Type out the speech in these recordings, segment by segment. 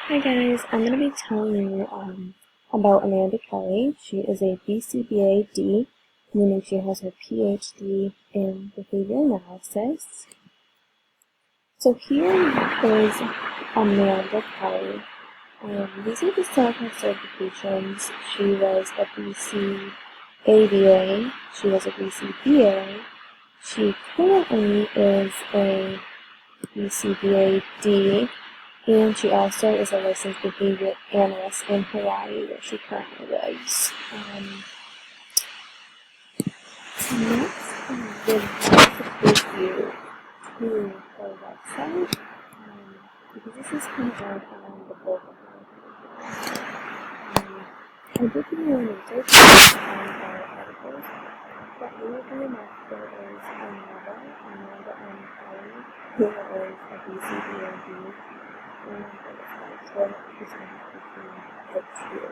Hi guys, I'm going to be telling you about Amanda Kelly. She is a BCBA D, meaning she has her PhD in behavior analysis. So here is Amanda Kelly. These are the some of her certifications. She was a BCABA, she was a BCBA, she currently is a BCBA D, and she also is a licensed behavior analyst in Hawaii, where she currently lives. Next, I would like to take you to her website, because this is kind of where I found the bulk of my information. I did do my own research on our articles, but one of the remarkable is Amanda M. Kelly, who is a BCBAD, and it was about 12% between the two.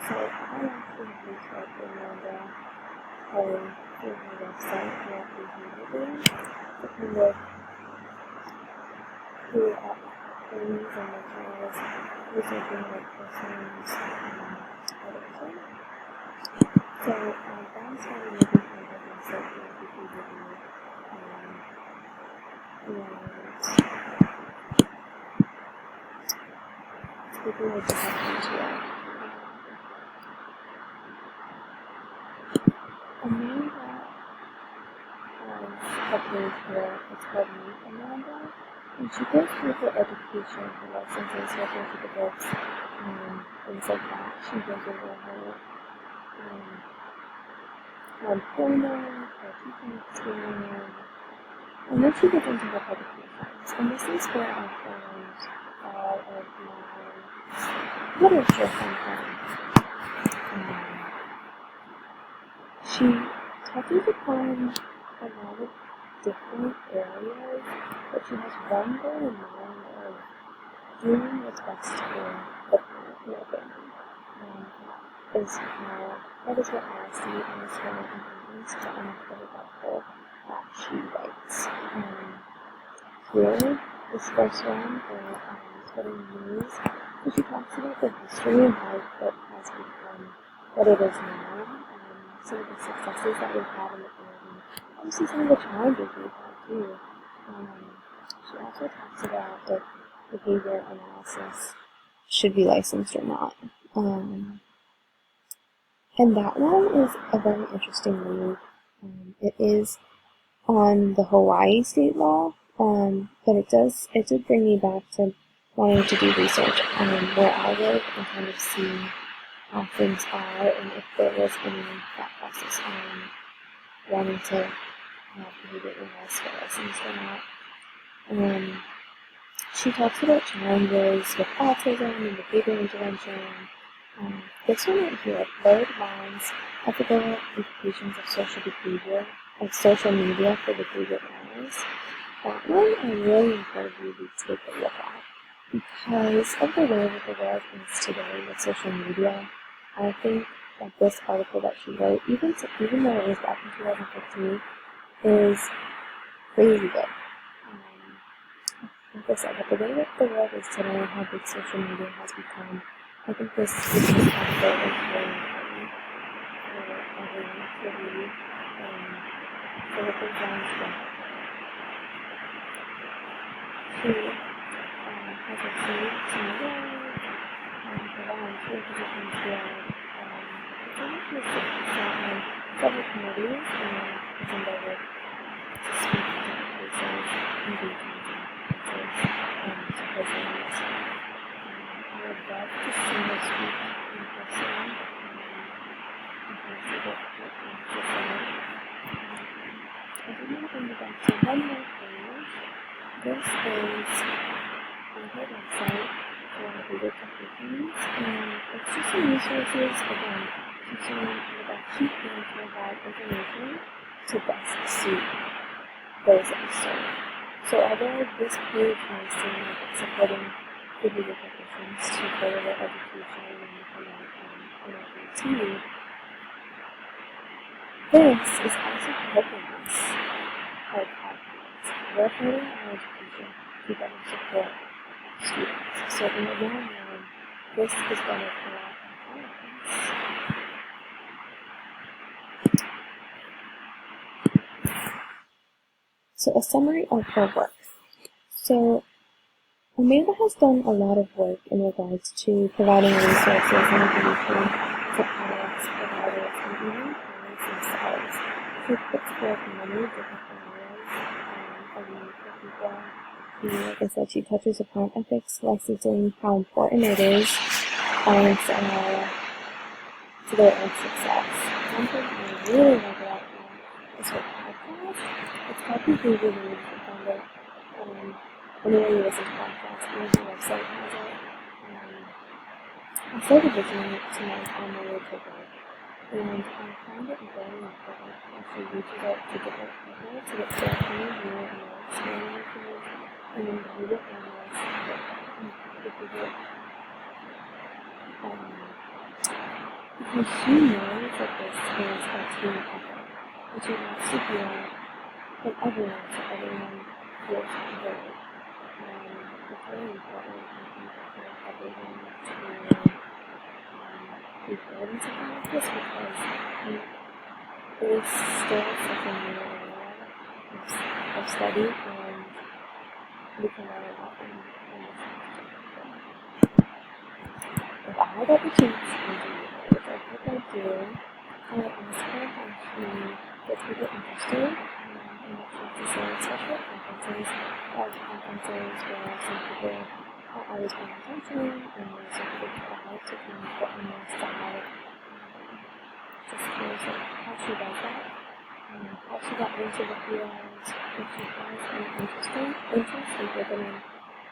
So I actually reached out to Amanda Kelly through her website and through her video to kind of clear up things and make sure I was researching the person's edition. So then started making kind of research on behavior and speaking with the here. Amanda has a page here, it's called Meet Amanda, and she goes through her education, her licenses, her certificates, things like that. She goes over her employment, her teaching experience, and then she gets into her publications. And this is where I found all of my literature from her. She touches upon a lot of different areas, but she has one goal in mind of doing what's best for the planet and the family. That is what I see as her importance to uncover that whole that she writes. Here, this first one is Twitter News, so she talks about the history and how it has become what it is now, some of the successes that we've had in the family, obviously some of the challenges we've had too. She also talks about if behavior analysis should be licensed or not. And that one is a very interesting read. It is on the Hawaii state law, but it did bring me back to wanting to do research on where I live and kind of see how things are and if there was any thought process on wanting to have behavior analysis get licensed or not. She talks about challenges with autism and behavior intervention. This one right here, Blurred Lines, Ethical Implications of Social Behavior, of Social Media for Behavior Analysts. That one I really encourage you to take a look at, because of the way that the world is today with social media. I think that this article that she wrote, even though it was back in 2015, is crazy good. Like I said, with the way that the world is today and how big social media has become, I think this is kind of very important for everyone to read. So with the lines that she has achieved some awards, her volunteer positions here, it's actually sat on several committees and has endeavored to speak to different places, engagement to prisons. I would love to see her speak in person and kind of see what she said. I do want to bring you back to one more page. This is on her website for legal technicians, and it's just some resources, again, teaching about key things to provide information to best suit those that we serve. So although this page may seem like it's supporting behavior technicians to further their education and activity, this is also helping us, like our parents. We're furthering our education to better support students. So in the long run, this is going to pay off in all of us. So a summary of her work. So Amanda has done a lot of work in regards to providing resources and information to parents, providers, and even parents themselves. She puts forth many different areas of need for people. Like I said, she touches upon ethics, licensing, how important it is parents to their own success. One thing I really love about her is her podcast. It's called People Who Believe. I found it anywhere you listen to podcasts, even her website has it. I started listening to my on my way to work, and I find it very important how she reaches out to different people to get their point of view and their experiences, and then read it and because she knows that this is a team effort, and she wants to hear from everyone so everyone feels heard. It's really important, I think, for everyone to be heard in something like this because it is still such a new area of study, and we can learn a lot from this. If I got the chance to interview her, which I hope I do, I would ask her how she gets people interested in what she has to say, especially at conferences, where some people are always paying attention, and there's a big crowd to kind of get on their side. Just curious how she does that, how she got into the field, if she has any interest in giving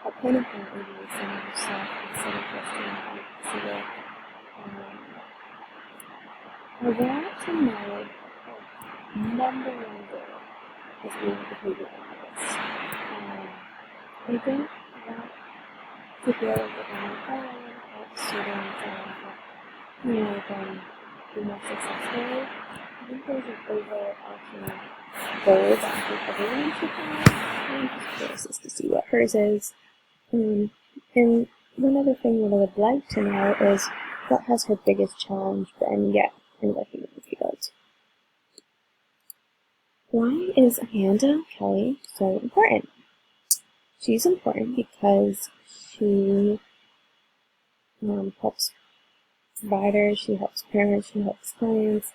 a point of view maybe some herself instead of just how to see it. I want to know her number one goal as being a behavior therapist. I think that to be able to help students and be more successful, I think there's an overarching goal that I think everyone should have. I'm just curious as to see what hers is. And one other thing that I would like to know is what has her biggest challenge been yet in working in the field? Why is Amanda Kelly so important? She's important because she helps providers, she helps parents, she helps clients,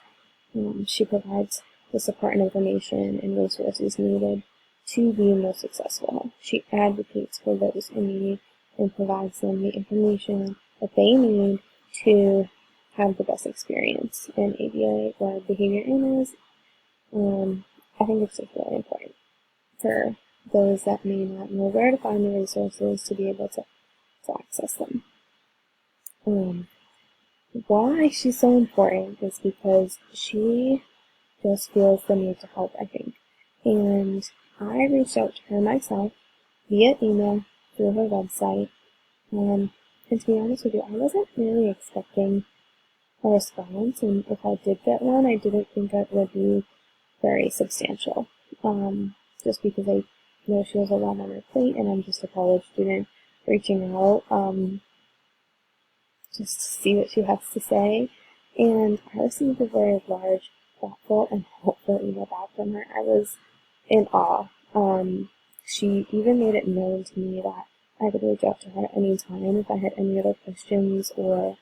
she provides the support and information and resources needed to be most successful. She advocates for those in need and provides them the information that they need to have the best experience in ABA or behavior illness. I think it's just really important for those that may not know where to find the resources to be able to access them. Why she's so important is because she just feels the need to help, I think. And I reached out to her myself via email through her website. And to be honest with you, I wasn't really expecting a response. And if I did get one, I didn't think it would be very substantial. Just because I know she has a lot on her plate and I'm just a college student reaching out just to see what she has to say. And I received a very large, thoughtful, and helpful email back from her. I was in awe. She even made it known to me that I could reach out to her at any time if I had any other questions or,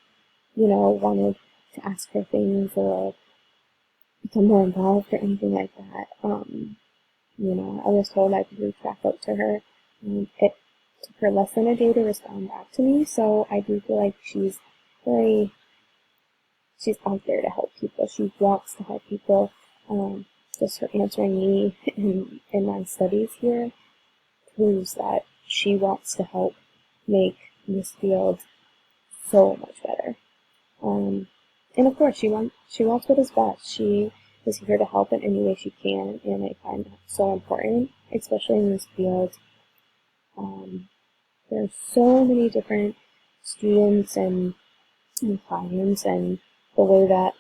wanted to ask her things or become more involved or anything like that. I was told I could reach back out to her. It took her less than a day to respond back to me, so I do feel like she's out there to help people. She wants to help people. Just her answering me in my studies here proves that she wants to help make this field so much better. And of course, she wants what is best. She is here to help in any way she can, and I find that so important, especially in this field. There are so many different students and clients and the way that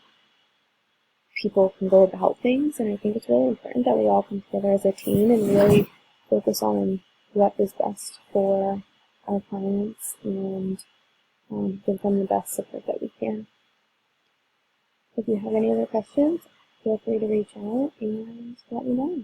people can go about things, and I think it's really important that we all come together as a team and really focus on what is best for our clients and give them the best support that we can. If you have any other questions, feel free to reach out and let me know.